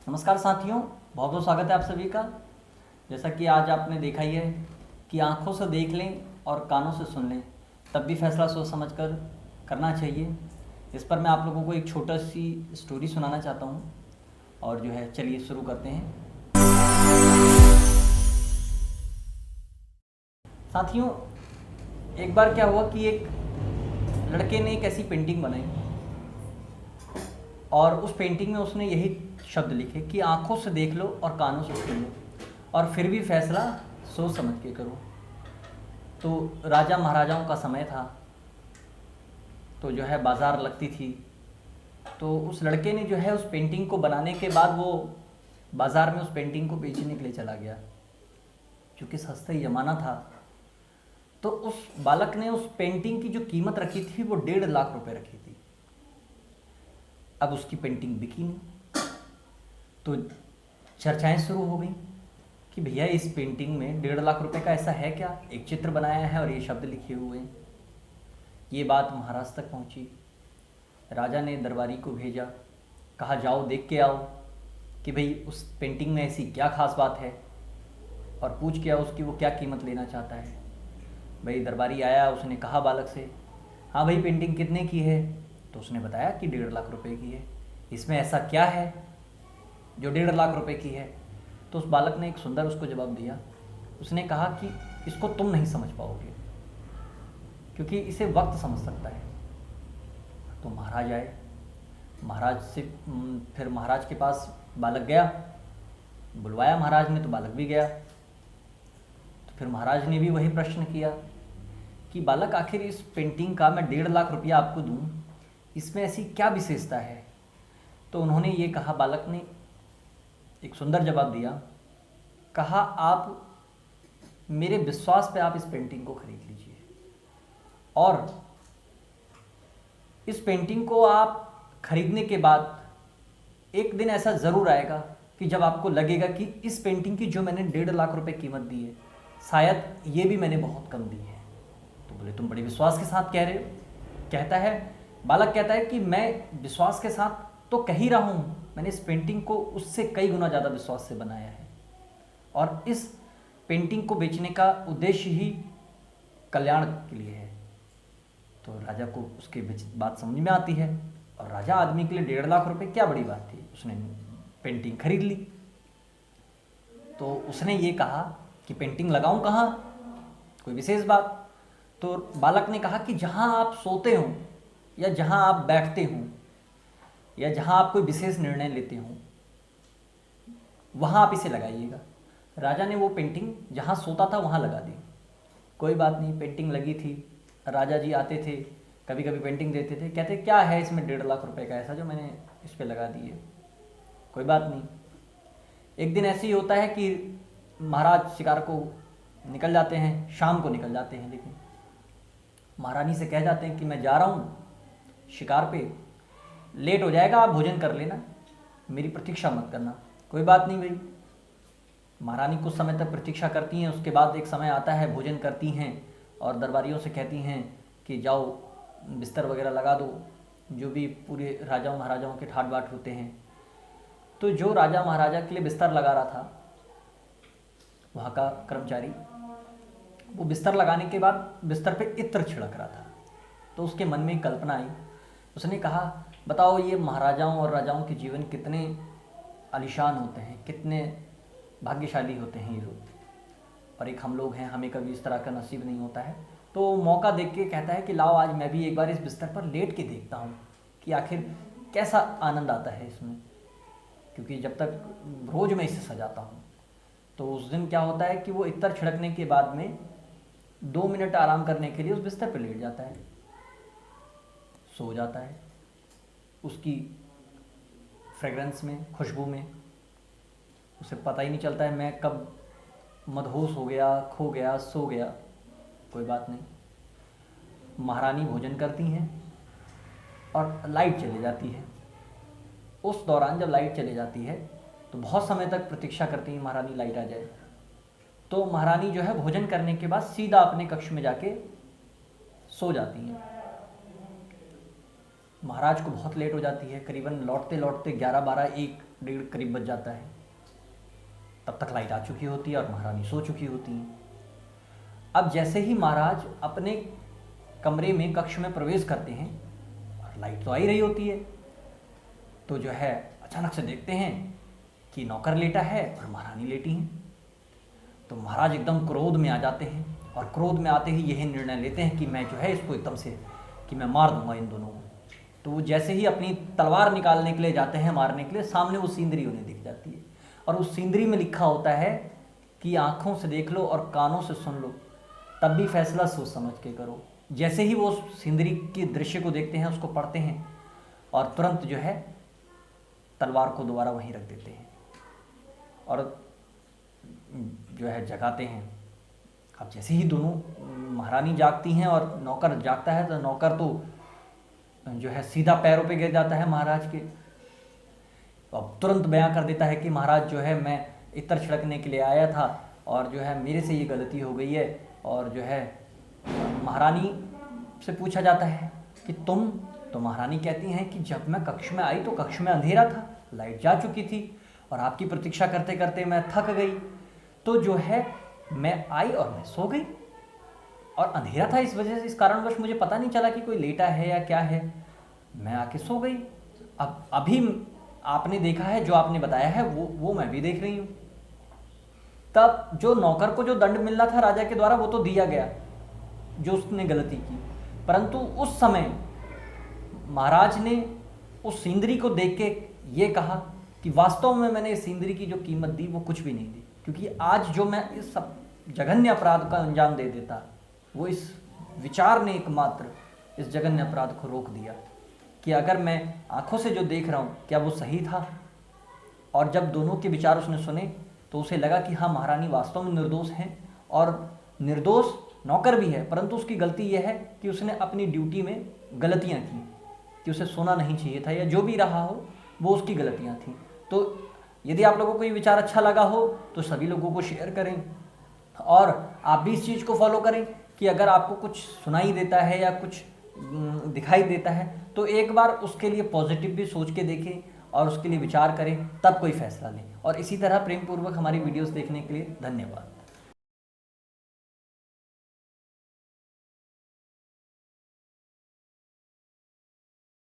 नमस्कार साथियों, बहुत बहुत स्वागत है आप सभी का। जैसा कि आज आपने देखा ही है कि आंखों से देख लें और कानों से सुन लें, तब भी फैसला सोच समझ कर करना चाहिए। इस पर मैं आप लोगों को एक छोटा सी स्टोरी सुनाना चाहता हूँ और जो है चलिए शुरू करते हैं। साथियों, एक बार क्या हुआ कि एक लड़के ने एक ऐसी पेंटिंग बनाई और उस पेंटिंग में उसने यही शब्द लिखे कि आंखों से देख लो और कानों से सुन लो और फिर भी फैसला सोच समझ के करो। तो राजा महाराजाओं का समय था, तो जो है बाज़ार लगती थी। तो उस लड़के ने जो है उस पेंटिंग को बनाने के बाद वो बाज़ार में उस पेंटिंग को बेचने के लिए चला गया, क्योंकि सस्ता ही ज़माना था। तो उस बालक ने उस पेंटिंग की जो कीमत रखी थी वो 1.5 लाख रुपए रखी थी। अब उसकी पेंटिंग बिकी नहीं, तो चर्चाएं शुरू हो गई कि भैया इस पेंटिंग में 1.5 लाख रुपए का ऐसा है क्या, एक चित्र बनाया है और ये शब्द लिखे हुए हैं। ये बात महाराज तक पहुंची। राजा ने दरबारी को भेजा, कहा जाओ देख के आओ कि भाई उस पेंटिंग में ऐसी क्या खास बात है, और पूछ के आओ उसकी वो क्या कीमत लेना चाहता है। भाई दरबारी आया, उसने कहा बालक से, हाँ भाई पेंटिंग कितने की है? तो उसने बताया कि 1.5 लाख रुपए की है। इसमें ऐसा क्या है जो 1.5 लाख रुपए की है? तो उस बालक ने एक सुंदर उसको जवाब दिया। उसने कहा कि इसको तुम नहीं समझ पाओगे, क्योंकि इसे वक्त समझ सकता है। तो महाराज आए, महाराज से फिर महाराज के पास बालक गया, बुलवाया महाराज ने तो बालक भी गया। तो फिर महाराज ने भी वही प्रश्न किया कि बालक आखिर इस पेंटिंग का मैं 1.5 लाख रुपया आपको दूं, इसमें ऐसी क्या विशेषता है? तो उन्होंने ये कहा, बालक ने एक सुंदर जवाब दिया। कहा आप मेरे विश्वास पे आप इस पेंटिंग को खरीद लीजिए, और इस पेंटिंग को आप खरीदने के बाद एक दिन ऐसा ज़रूर आएगा कि जब आपको लगेगा कि इस पेंटिंग की जो मैंने 1.5 लाख रुपए कीमत दी है, शायद ये भी मैंने बहुत कम दी है। तो बोले तुम बड़े विश्वास के साथ कह रहे हो। कहता है, बालक कहता है कि मैं विश्वास के साथ तो कह ही रहा हूँ, मैंने इस पेंटिंग को उससे कई गुना ज़्यादा विश्वास से बनाया है, और इस पेंटिंग को बेचने का उद्देश्य ही कल्याण के लिए है। तो राजा को उसकी बात समझ में आती है, और राजा आदमी के लिए 1.5 लाख रुपए क्या बड़ी बात थी, उसने पेंटिंग खरीद ली। तो उसने ये कहा कि पेंटिंग लगाऊं कहाँ, कोई विशेष बात? तो बालक ने कहा कि जहाँ आप सोते हो, या जहाँ आप बैठते हो, या जहाँ आप कोई विशेष निर्णय लेते हो, वहाँ आप इसे लगाइएगा। राजा ने वो पेंटिंग जहाँ सोता था वहाँ लगा दी। कोई बात नहीं, पेंटिंग लगी थी। राजा जी आते थे, कभी कभी पेंटिंग देते थे, कहते क्या है इसमें 1.5 लाख रुपए का ऐसा जो मैंने इस पर लगा दी है? कोई बात नहीं। एक दिन ऐसे ही होता है कि महाराज शिकार को निकल जाते हैं, शाम को निकल जाते हैं, लेकिन महारानी से कह जाते हैं कि मैं जा रहा हूँ शिकार पे, लेट हो जाएगा, आप भोजन कर लेना, मेरी प्रतीक्षा मत करना। कोई बात नहीं भाई। महारानी कुछ समय तक प्रतीक्षा करती हैं, उसके बाद एक समय आता है, भोजन करती हैं और दरबारियों से कहती हैं कि जाओ बिस्तर वगैरह लगा दो, जो भी पूरे राजाओं महाराजाओं के ठाट बाट होते हैं। तो जो राजा महाराजा के लिए बिस्तर लगा रहा था, वहाँ का कर्मचारी, वो बिस्तर लगाने के बाद बिस्तर पे इत्र छिड़क रहा था। तो उसके मन में कल्पना आई। उसने कहा, बताओ ये महाराजाओं और राजाओं के जीवन कितने आलीशान होते हैं, कितने भाग्यशाली होते हैं ये लोग, और एक हम लोग हैं, हमें कभी इस तरह का नसीब नहीं होता है। तो मौका देख के कहता है कि लाओ आज मैं भी एक बार इस बिस्तर पर लेट के देखता हूँ कि आखिर कैसा आनंद आता है इसमें, क्योंकि जब तक रोज़ मैं इसे सजाता हूँ। तो उस दिन क्या होता है कि वो इत्र छिड़कने के बाद में 2 मिनट आराम करने के लिए उस बिस्तर पर लेट जाता है, सो जाता है। उसकी फ्रेगरेंस में, खुशबू में उसे पता ही नहीं चलता है मैं कब मदहोश हो गया, खो गया, सो गया। कोई बात नहीं। महारानी भोजन करती हैं और लाइट चली जाती है। उस दौरान जब लाइट चली जाती है तो बहुत समय तक प्रतीक्षा करती हैं महारानी लाइट आ जाए। तो महारानी जो है भोजन करने के बाद सीधा अपने कक्ष में जाके सो जाती हैं। महाराज को बहुत लेट हो जाती है, करीबन लौटते लौटते 11, 12, 1 डेढ़ करीब बज जाता है। तब तक लाइट आ चुकी होती है और महारानी सो चुकी होती हैं। अब जैसे ही महाराज अपने कमरे में, कक्ष में प्रवेश करते हैं, और लाइट तो आ ही रही होती है, तो जो है अचानक से देखते हैं कि नौकर लेटा है और महारानी लेटी हैं। तो महाराज एकदम क्रोध में आ जाते हैं, और क्रोध में आते ही यही निर्णय लेते हैं कि मैं जो है इसको एकदम से कि मैं मार दूंगा इन दोनों को। तो वो जैसे ही अपनी तलवार निकालने के लिए जाते हैं मारने के लिए, सामने वो सींदरी उन्हें दिख जाती है, और उस सींदरी में लिखा होता है कि आंखों से देख लो और कानों से सुन लो, तब भी फैसला सोच समझ के करो। जैसे ही वो सींदरी के दृश्य को देखते हैं, उसको पढ़ते हैं, और तुरंत जो है तलवार को दोबारा वहीं रख देते हैं और जो है जगाते हैं। अब जैसे ही दोनों, महारानी जागती हैं और नौकर जागता है, तो नौकर तो जो है सीधा पैरों पे गिर जाता है महाराज के। अब तुरंत बयां कर देता है कि महाराज जो है मैं इत्र छिड़कने के लिए आया था, और जो है मेरे से ये गलती हो गई है। और जो है महारानी से पूछा जाता है कि तुम, तो महारानी कहती हैं कि जब मैं कक्ष में आई तो कक्ष में अंधेरा था, लाइट जा चुकी थी, और आपकी प्रतीक्षा करते करते मैं थक गई, तो जो है मैं आई और मैं सो गई, और अंधेरा था, इस वजह से, इस कारणवश मुझे पता नहीं चला कि कोई लेटा है या क्या है, मैं आके सो गई। अब अभी आपने देखा है, जो आपने बताया है वो मैं भी देख रही हूँ। तब जो नौकर को जो दंड मिलना था राजा के द्वारा, वो तो दिया गया जो उसने गलती की, परंतु उस समय महाराज ने उस सींदरी को देख के ये कहा कि वास्तव में मैंने इस सींदरी की जो कीमत दी वो कुछ भी नहीं दी, क्योंकि आज जो मैं इस सब जघन्य अपराध का अंजाम दे देता, वो इस विचार ने एकमात्र इस जघन्य अपराध को रोक दिया कि अगर मैं आंखों से जो देख रहा हूँ क्या वो सही था। और जब दोनों के विचार उसने सुने तो उसे लगा कि हाँ, महारानी वास्तव में निर्दोष हैं, और निर्दोष नौकर भी है, परंतु उसकी गलती यह है कि उसने अपनी ड्यूटी में गलतियाँ की, कि उसे सोना नहीं चाहिए था, या जो भी रहा हो वो उसकी गलतियाँ थीं। तो यदि आप लोगों को ये विचार अच्छा लगा हो तो सभी लोगों को शेयर करें, और आप भी इस चीज़ को फॉलो करें कि अगर आपको कुछ सुनाई देता है या कुछ दिखाई देता है तो एक बार उसके लिए पॉजिटिव भी सोच के देखें और उसके लिए विचार करें, तब कोई फैसला लें। और इसी तरह प्रेम पूर्वक हमारी वीडियोस देखने के लिए धन्यवाद।